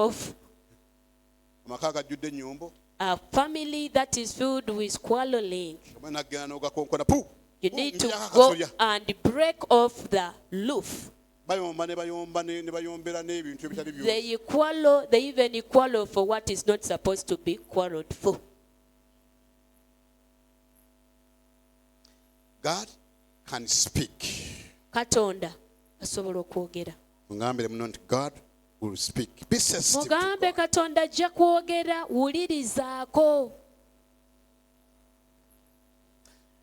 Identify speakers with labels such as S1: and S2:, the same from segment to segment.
S1: of
S2: amaka gajjudde ennyombo
S1: a family that is filled with quarreling.
S2: nagenda n'ogakonkona pu
S1: You need to go and break off the roof.
S2: bayomba ne bayombera n'ebintu ebitali byo.
S1: They quarrel, they even quarrel for what is not supposed to be quarreled for.
S2: God can speak.
S1: Katonda asobola okwogera.
S2: Mugambire muno nti God will speak. Be sensitive to
S1: Mugambe
S2: God.
S1: Katonda ajja kwogera, wulirizaako.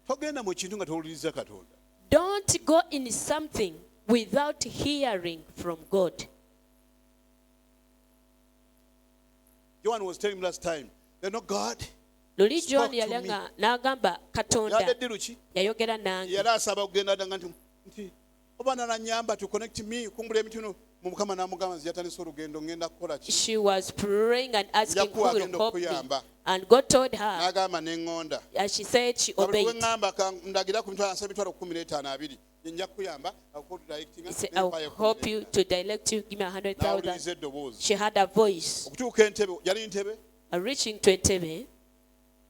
S2: Togenda mu kintu nga towuliriza Katonda.
S1: Don't go in something without hearing from God.
S2: Johan was telling me last time, you know God,
S1: Luli
S2: spoke
S1: John
S2: to
S1: yalanga n'agamba Katonda
S2: yadde luki
S1: yayogera nange.
S2: yali asaba okugenda nga nti oba nanyamba to connect me kumbula emituno mu Mukama n'amugamba nti yatandise olugendo ngenda kukola ki.
S1: She was praying and asking who will help me.
S2: Okuyamba.
S1: And God told her,
S2: N'agamba n'eŋŋonda.
S1: as she said, she
S2: Buli
S1: obeyed.
S2: we ŋŋamba ndagira ku emitwalo 15 nja kukuyamba
S1: He said, I'll help you to direct you. Give me 100,000.
S2: n'awuliriza eddoboozi
S1: She had a voice.
S2: okutuuka entebe yali ntebe
S1: Reaching to Entebbe,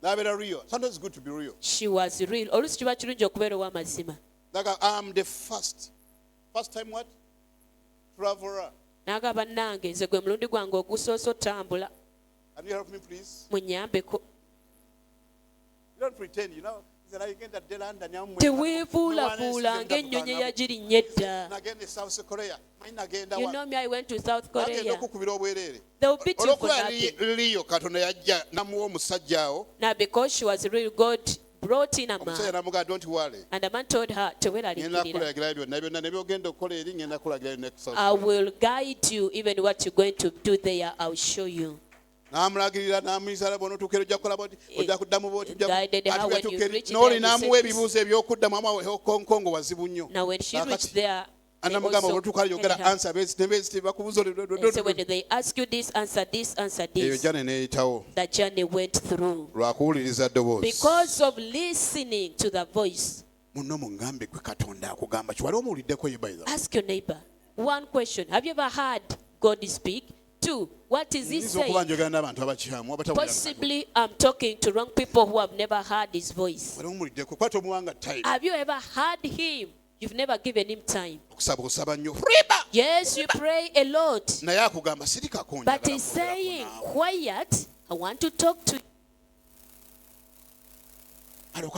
S2: n'abeera real. Sometimes it's good to be real.
S1: she was real. Oluusi kiba kirungi okubeera ow'amazima.
S2: I'm the first time what traveler.
S1: N'agamba nange nze gwe mulundi gwange ogusoose otambula.
S2: Can you help me please?
S1: Munyambeko.
S2: You don't pretend, you know.
S1: Teweefuulafuula ng'ennyonyi eyagirinnye edda. You know me, I went to South Korea. They will beat you for nothing. Now because she was real, God brought in a man.
S2: Don't worry.
S1: And the man told her, I will guide you, even what you're going to do there, I'll show you.
S2: N'amulagirira n'amuyisala bw'onootuukera ojja kukola bw'oti ojja kuddamu bw'oti
S1: n'oli
S2: n'amuwa ebibuuzo ebyokuddamu amuwa konkongo wazibu nnyo anamugamba bw'otuuka yogera ansa beezi bakubuuza eyo jane neeyitawo lwakuwuliriza ddoboozi munno muŋŋambe gwe Katonda akugamba kiwali omuwuliddeko ye bayira.
S1: Ask your neighbor one question. Have you ever heard God speak? Two, what is he saying? Possibly I'm talking to wrong people who have never heard his voice. Have you ever heard him? You've never given him time. Yes, you pray a lot. But he's saying, quiet, I want to talk to you. Then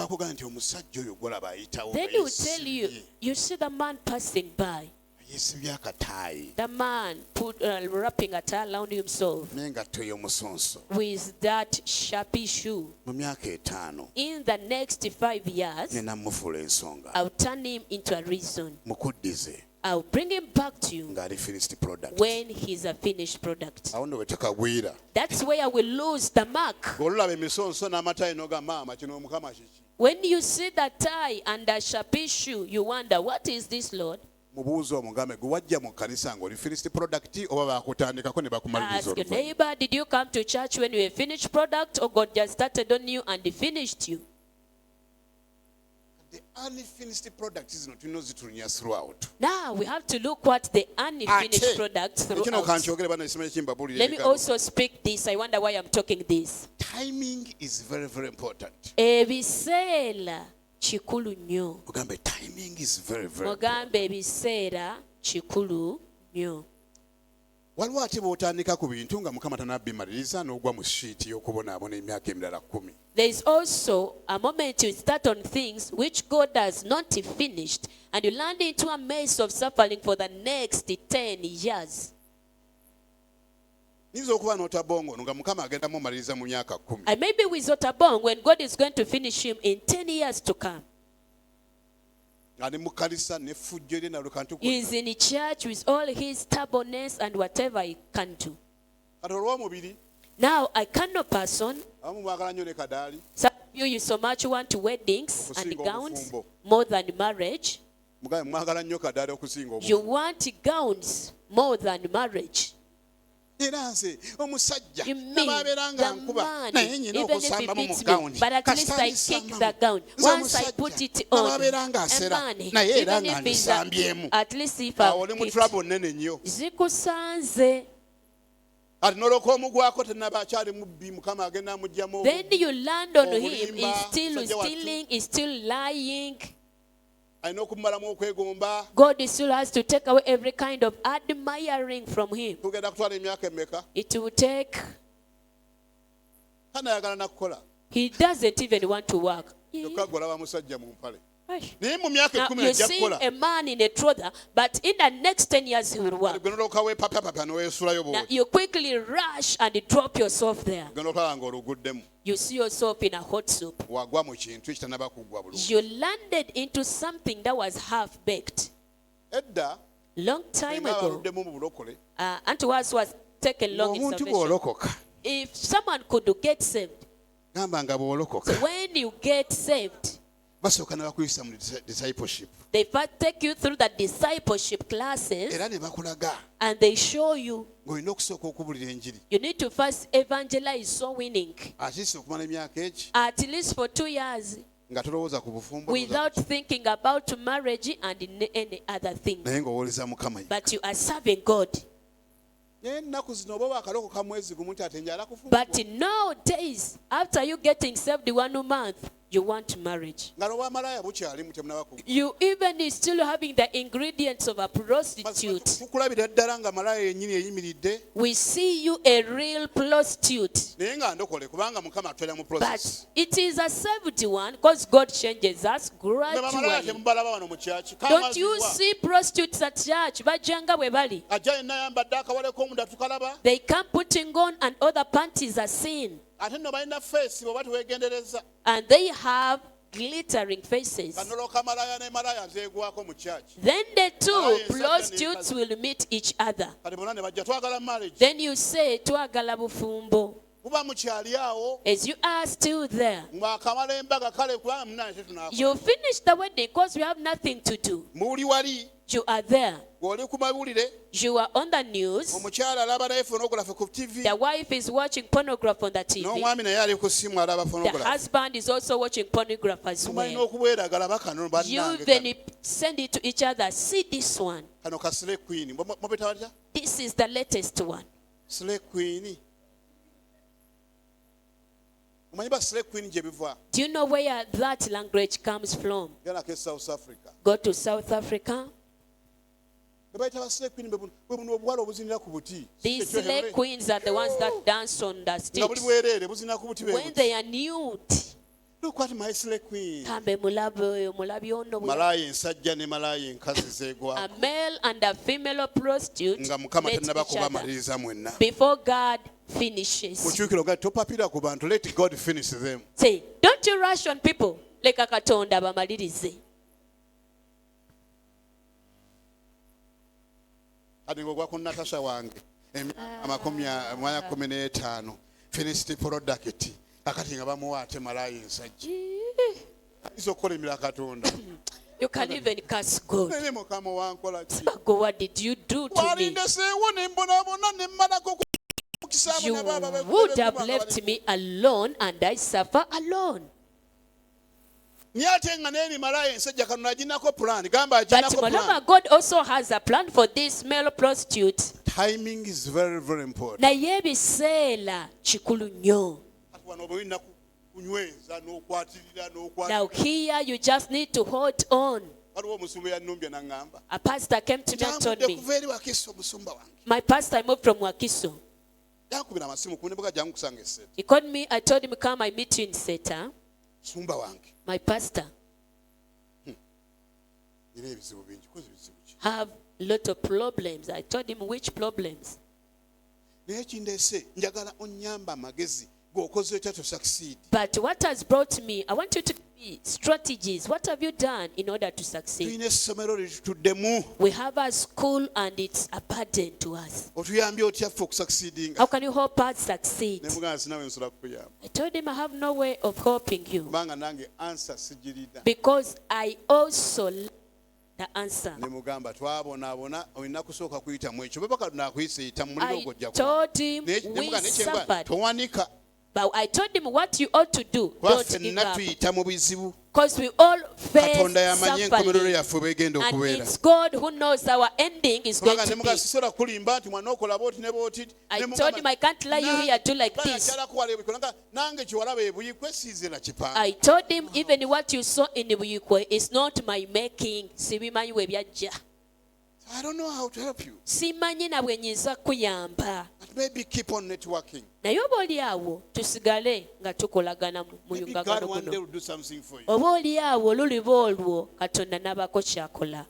S1: he will tell you, you see the man passing by. The man put wrapping a towel around himself with that shabby shoe. In the next 5 years, I'll turn him into a reason. I'll bring him back to you when he's a finished product. That's where I will lose the mark. When you see the tie and the shabby shoe, you wonder, what is this, Lord?
S2: Ask your
S1: neighbor, did you come to church when you were a finished product, or God just started on you and finished you?
S2: The unfinished product is not throughout.
S1: Now we have to look what the unfinished product throughout. Let me also speak this. I wonder why I'm talking this.
S2: Timing is very, very important.
S1: Kikulu nnyo.
S2: Timing is very, very
S1: important. Ebiseera kikulu nnyo.
S2: Waliwo ate bw'otandika ku bintu nga Mukama tanabbimaliriza n'ogwa mu shiiti y'okubonaabona emyaka emirala 10.
S1: There is also a moment you start on things which God has not finished, and you land into a maze of suffering for the next 10 years.
S2: And
S1: maybe with Otabong, when God is going to finish him in 10 years to come. He is in church with all his stubbornness and whatever he can do. Now, a carnal person, some of you so much want weddings and gowns more than marriage. You want gowns more than marriage. You mean the man, even if he beats me, but at least I kick the gown. Once I put it on, a man, even if he's at least if I kick, zikusanze.
S2: ati noloka omugwako tenaba akyali mubbi mukama agenda amugyamu
S1: Then you land on him, he's still stealing, he's still lying.
S2: alina okumumalamu okwegomba.
S1: God still has to take away every kind of admiring from him.
S2: Tugenda kutwala emyaka emeka.
S1: It will take.
S2: Tanayagala nakukola.
S1: He doesn't even want to work.
S2: Kyokka golaba musajja mu mpale. Naye mu
S1: Now,
S2: myaka 10
S1: you
S2: ajja
S1: see
S2: kukola.
S1: a man in a trouser, but in the next 10 years he will work.
S2: Gwe noloka weepapapapa n'oweesulayo
S1: Now,
S2: bw'oti.
S1: you quickly rush and drop yourself there.
S2: Gwe n'otwala ng'oluguddemu.
S1: You see yourself in a hot soup.
S2: Wagwa mu kintu ekitannaba kuggwa bulungi.
S1: You landed into something that was half baked.
S2: Edda
S1: Long time
S2: nga
S1: ago,
S2: baluddemu mu bulokole.
S1: unto us was taken long in
S2: Omuntu
S1: salvation.
S2: bw'olokoka.
S1: If someone could get saved,
S2: Gamba nga bw'olokoka.
S1: so when you get saved,
S2: Basooka ne bakuyisa mu discipleship.
S1: they first take you through the discipleship classes
S2: Era ne bakulaga
S1: and they show you
S2: ng'olina okusooka okubulira enjiri.
S1: you need to first evangelize soul winning
S2: Atiisa okumala emyaka egi
S1: at least for 2 years
S2: nga tolowooza ku bufumbo.
S1: without thinking about marriage and any other thing.
S2: Naye ng'owooleza Mukama.
S1: But you are serving God.
S2: Naye ennaku zino oba wakalokoka mwezi gumu nti ate njala kufumba.
S1: But nowadays, after you getting saved 1 month, you want marriage.
S2: Nga lw'amalaya bukyalimu temunaba ku.
S1: You even is still having the ingredients of a prostitute.
S2: Tukulabira ddala nga malaya yennyini eyimiridde.
S1: We see you a real prostitute.
S2: Naye nga ndokole kubanga Mukama atwera mu
S1: But
S2: process.
S1: it is a saved one because God changes us
S2: Ne bamalaya
S1: gradually.
S2: temubalaba wano mu kyaki.
S1: Don't you see prostitutes at church? Bajanga bwe bali.
S2: Ajja yenna ayambadde akawale k'omunda tukalaba.
S1: They come putting on and other panties are seen.
S2: Ate nno balina feesi bw'oba teweegendereza.
S1: And they have glittering faces.
S2: Kanoloka malaya ne malaya zeegwako mu kyaki.
S1: Then the two prostitutes will meet each other.
S2: Kati bonna ne bajja twagala marriage.
S1: Then you say, twagala bufumbo.
S2: Muba mukyali awo.
S1: As you are still there.
S2: Mwakamala embaga kale kubanga munnange tetunaakola.
S1: You finish the wedding because we have nothing to do.
S2: Muli wali.
S1: You are there.
S2: Ng'oli ku mawulire.
S1: You are on the news.
S2: Omukyala alaba live phonography ku TV.
S1: The wife is watching pornography on the TV.
S2: N'omwami naye ali ku ssimu alaba
S1: The
S2: phonography.
S1: husband is also watching pornography as
S2: Tumalina
S1: well.
S2: okubweragala bakano
S1: You
S2: bannange.
S1: even send it to each other. See this one.
S2: Kano ka Slay Queen. Mubeta batya?
S1: This is the latest one.
S2: Slay Queen. Omanyi ba Slay Queen gye biva?
S1: Do you know where that language comes from?
S2: Gana ke South Africa.
S1: Go to South Africa.
S2: Bebayita ba Slay Queen bwe buno obuwala obuzinira ku buti.
S1: These slay queens are the ones that dance on the
S2: Nga buli
S1: stage.
S2: bwereere buzinira ku buti bwe
S1: When
S2: buti.
S1: they are nude.
S2: Look at my Slay Queen.
S1: Kambe mulabe oyo mulabi ono bwe.
S2: Malaya ensajja ne malaya enkazi
S1: A
S2: zeegwako.
S1: male and a female prostitute
S2: Nga Mukama
S1: met
S2: tannaba
S1: each other
S2: kubamaliriza mwenna.
S1: before God finishes.
S2: Mukyukiro nga topapira ku bantu. Let God finish them.
S1: Say, don't you rush on people. Leka Katonda bamalirize.
S2: Kati ng'ogwa ku Natasha wange. Emyaka 15. Finished product. Kakati nga bamuwa ate malaya ensajja. Ayinza okukola emira Katonda.
S1: You can even curse God.
S2: Nene Mukama wankola ki?
S1: God, what did you do to me?
S2: Walindeseewo ne mbonaabona ne mmalako okukisaamu
S1: You
S2: ne baaba
S1: would have left me alone and I suffer alone.
S2: Naye ate nga n'eri malaya ensajja kano aginako plan. Gamba
S1: But
S2: aginako plan.
S1: moreover, God also has a plan for this male prostitute.
S2: Timing is very, very important.
S1: Naye ebiseera kikulu nnyo.
S2: Kati wano oba olina kunyweza n'okwatirira
S1: Now here you just need to hold on.
S2: Waliwo omusumba yannumbye n'aŋŋamba.
S1: A pastor came to me and told
S2: Tambudde
S1: me,
S2: kuva eri Wakiso omusumba wange.
S1: my pastor, I moved from Wakiso.
S2: Yankubira amasimu ku nebuga jangu kusanga essete.
S1: He called me, I told him, come, I meet you in Seta.
S2: Musumba wange.
S1: My pastor,
S2: Nina ebizibu bingi. Koze ebizibu ki?
S1: have a lot of problems. I told him, which problems?
S2: Naye kindeese njagala onnyamba amagezi g'okoze otya to succeed.
S1: But what has brought me, I want you to be strategies. What have you done in order to succeed?
S2: Tulina essomero litutuddemu.
S1: We have a school and it's a burden to us.
S2: Otuyambye otya ffe okusucceedinga.
S1: How can you help us succeed?
S2: Ne mugamba sinawe nsobola kukuyamba.
S1: I told him I have no way of helping you
S2: Kubanga nange answer sigirida.
S1: because I also lack the answer.
S2: Ne mugamba twabonaabona olina kusooka kuyitamu ekyo. Bwe baka naakuyisa yita mu muliro
S1: I
S2: ogw'ojja kuba.
S1: told him
S2: Ne
S1: we
S2: mugamba nekyengwa
S1: suffered.
S2: towanika.
S1: But I told him what you ought to do.
S2: Kuba
S1: Don't
S2: ffenna
S1: give up.
S2: tuyita mu bizibu.
S1: Because we all face
S2: Katonda yamanyi enkomerero yaffe bw'egenda
S1: and
S2: okubeera.
S1: it's God who knows our ending is going
S2: Kubanga
S1: to
S2: ne
S1: be.
S2: mugasobola kulimba nti mwana okola bwoti ne bwoti.
S1: I told him I can't lie you here, do like this.
S2: Nange kiwalaba ebuyikwe siize na kipanga.
S1: I told him even what you saw in the Buyikwe is not my making. Sibimanyi we byajja.
S2: I don't know how to help you.
S1: Simanyi na bwe nyinza kuyamba.
S2: But maybe keep on networking.
S1: Naye oba oli awo tusigale nga tukolagana mu
S2: Maybe God
S1: yungagano
S2: one day
S1: guno.
S2: will do something for you.
S1: Oba oli awo luliba olwo Katonda n'abako kyakola.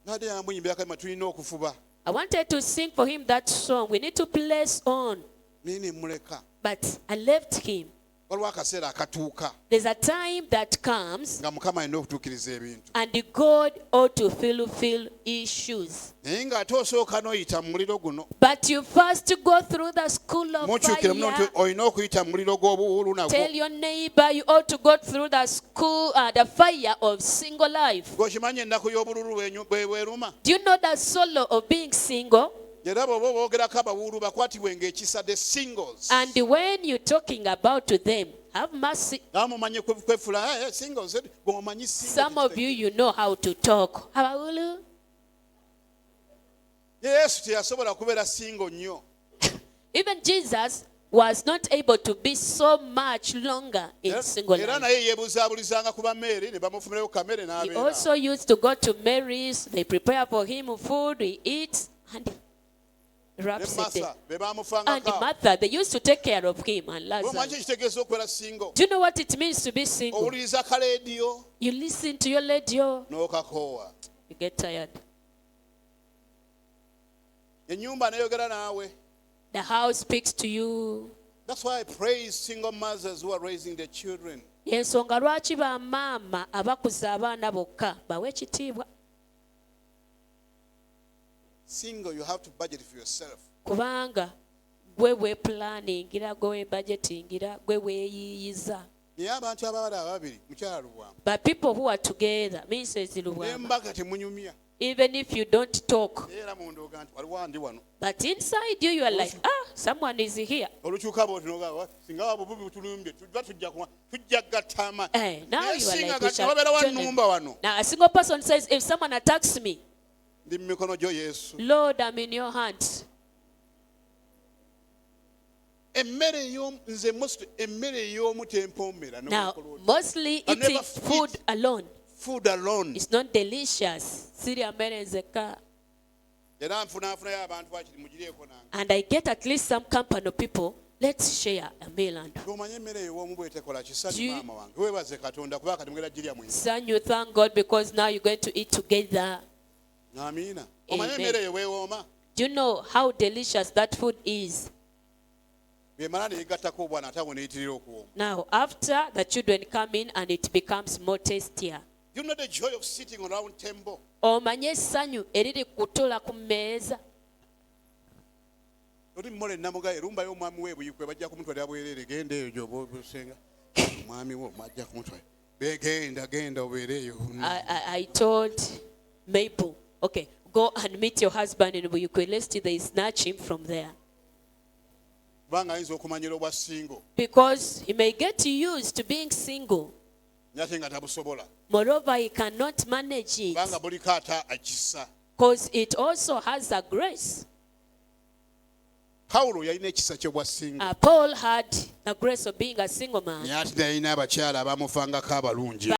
S2: Nade yamuyimbira kalima tulina okufuba.
S1: I wanted to sing for him that song. We need to place on.
S2: Nini muleka.
S1: But I left him.
S2: Waliwo akaseera akatuuka.
S1: There's a time that comes
S2: Nga Mukama alina okutuukiriza ebintu.
S1: and God ought to fulfill issues.
S2: Naye ng'ate osooka n'oyita mu muliro guno.
S1: But you first go through the school of
S2: Mukyukire muno nti
S1: fire.
S2: olina okuyita mu muliro gw'obuwuulu nagwo.
S1: Tell your neighbor you ought to go through the school, the fire of single life.
S2: Gwokimanyi ennaku y'obululu bweruma.
S1: Do you know the solo of being single?
S2: Era bw'oba boogerako abawuulu bakwatibwe ng'ekisa the singles.
S1: And when you're talking about to them, have mercy.
S2: Namumanyi kwefula singles gw'omanyi
S1: Some of you know how to talk. Abawulu.
S2: Yesu teyasobola kubeera single nnyo.
S1: Even Jesus was not able to be so much longer in single
S2: Era
S1: life.
S2: naye yeebuzaabulizanga ku bameeri ne bamufumirayo kamere
S1: He
S2: n'abeera.
S1: also used to go to Mary's. They prepare for him food, he eats, and
S2: Ne
S1: Rhapsody.
S2: Martha be
S1: And
S2: baamufangako.
S1: Martha, they used to take care of him and
S2: Omanyi
S1: Lazarus.
S2: ekitegeeza okubeera single.
S1: Do you know what it means to be single?
S2: Owuliriza kaleediyo
S1: You listen to your radio,
S2: n'okakoowa.
S1: you get tired.
S2: Ennyumba neeyogera naawe.
S1: The house speaks to you.
S2: That's why I praise single mothers who are raising their children.
S1: Yensonga lwaki bamaama abakuza abaana bokka bawe ekitiibwa.
S2: Single, you have to budget for yourself.
S1: Kubanga gwe weeplaningira, gwe weebudgetingira, gwe weeyiiyiza.
S2: Naye abantu abawala ababiri mukyala Lubwama.
S1: But people who are together, Mrs. Lubwama,
S2: N'embaga temunyumya.
S1: even if you don't talk,
S2: Era mundooga nti waliwo andi wano.
S1: but inside you, you are like, someone is here.
S2: Olukyuka bw'oti n'ogamba singa waba bubi butulumbye tujja gattama.
S1: Now
S2: Naye
S1: you are
S2: singa
S1: like, we
S2: kati
S1: shall
S2: wabeera
S1: join them.
S2: wannumba wano.
S1: Now a single person says, if someone attacks me,
S2: Ndi mu mikono gyo Yesu.
S1: Lord, I'm in your hands.
S2: Emmere ey'omu tempoomera.
S1: Now, mostly
S2: I never
S1: eating food
S2: eat
S1: alone
S2: food alone.
S1: is not delicious. Sirya mmere nzekka.
S2: Era nfunaafunayo abantu bakiri mugireeko nange.
S1: And I get at least some company of people. Let's share a meal. And
S2: Omanye emmere ey'omu bw'etekola
S1: Do
S2: kisani
S1: you-
S2: maama wange. Weebaze Katonda kuba kati mugenda girya mwini.
S1: son, you thank God because now you're going to eat together.
S2: Amiina. Omanye
S1: Amen.
S2: emmere eyo weewooma.
S1: Do you know how delicious that food is?
S2: Bw'emala neegattako obwana ate awo neeyitirira okuwooma.
S1: Now, after the children come in and it becomes more tastier.
S2: You know the joy of sitting around table.
S1: Omanye essanyu eriri kutula ku mmeeza.
S2: Oli mmole namugaye lumba y'omwami we Buyikwe bajja kumutwalira bwereere genda eyo gy'oba osenga. Omwami wo bajja kumutwalira. Genda obeereeyo.
S1: I told Mabel, okay, go and meet your husband in Buyikwe. Lest they snatch him from there.
S2: Kubanga ayinza okumanyira obwa single.
S1: Because he may get used to being single.
S2: Ate nga tabusobola.
S1: Moreover, he cannot manage it.
S2: Kubanga buliko ata akisa.
S1: Because it also has a grace.
S2: Pawulo yalina ekisa ky'obwa single.
S1: Paul had the grace of being a single man.
S2: Naye ate yalina abakyala abamufangako abalungi.